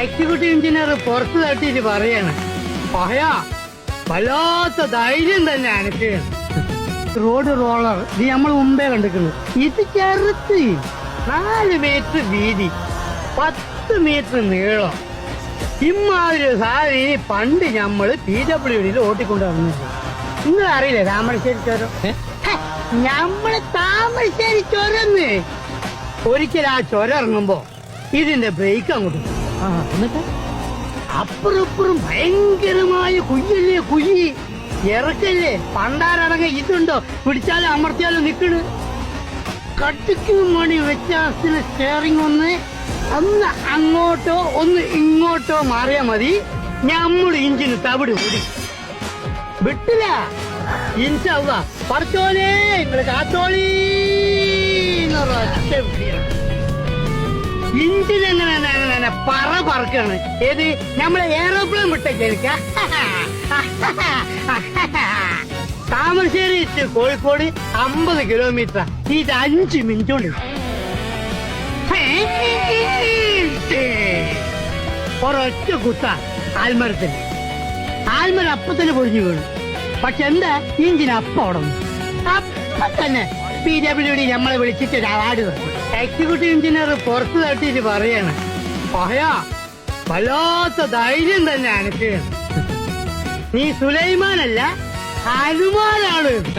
Executive engineer പുറത്തു തട്ടിയിട്ട് പറയാണ്, പഹയാ വല്ലാത്ത ധൈര്യം തന്നെ എനിക്ക്. റോഡ് റോളർ ഇത് നമ്മൾ മുമ്പേ കണ്ടിരിക്കുന്നു. ഇത് ചെറുത്ത് 4 മീറ്റർ വീതി, 10 മീറ്റർ നീളം. ഇമ്മാതിരി സാധനം പണ്ട് നമ്മള് PWDയിൽ ഓട്ടിക്കൊണ്ട് വന്നിട്ടുണ്ട്. നിങ്ങൾ അറിയില്ലേ താമരശ്ശേരി ചുരം? നമ്മള് താമരശ്ശേരി ചുരന്ന് ഒരിക്കൽ ആ ചുരം ഇറങ്ങുമ്പോ ഇതിന്റെ ബ്രേക്ക് അങ്ങോട്ട് എന്നിട്ട് അപ്പുറപ്പുറം ഭയങ്കരമായ കുയ്യല്ലേ, കുഴി ഇറക്കല്ലേ. പണ്ടാരടങ്ങ ഇതുണ്ടോ, പിടിച്ചാലും അമർത്തിയാലും നിക്കണ്. കട്ടിക്കും മണി വ്യത്യാസത്തിന് സ്റ്റിയറിംഗ് ഒന്ന് അങ്ങോട്ടോ ഒന്ന് ഇങ്ങോട്ടോ മാറിയാ മതി, നമ്മൾ ഇഞ്ചിന് തവിട് കൂടി വിട്ടില്ല. ഇൻഷാല്ലാ പറച്ചോലേ നിങ്ങള് കാത്തോളീ എന്നൊരൊറ്റ വിളിയാണ്. ഇഞ്ചിനെങ്ങനെ പറക്കാണ്. ഏത് നമ്മളെ എയറോപ്ലെയിൻ വിട്ടേക്ക. Thamarassery to Kozhikode 50 kilometre. ഇത് 5 മിനിറ്റ് കൊണ്ട് ഒരൊറ്റ കുത്ത ആൽമരത്തിന്. ആൽമരം അപ്പത്തന്നെ പൊഴിഞ്ഞു വീണു. പക്ഷെ എന്താ ഇഞ്ചിന് അപ്പം ഓടുന്നു. അപ്പൊ തന്നെ PWD നമ്മളെ വിളിച്ചിട്ട് ഒരു അവാർഡ് തന്നു. എക്സിക്യൂട്ടീവ് എഞ്ചിനീയർ പുറത്തു തട്ടിയിട്ട് പറയാണ്, പഹയാ വല്ലാത്ത ധൈര്യം തന്നെ എനിക്ക്. നീ സുലൈമാനല്ല, ഹനുമാനാണ്.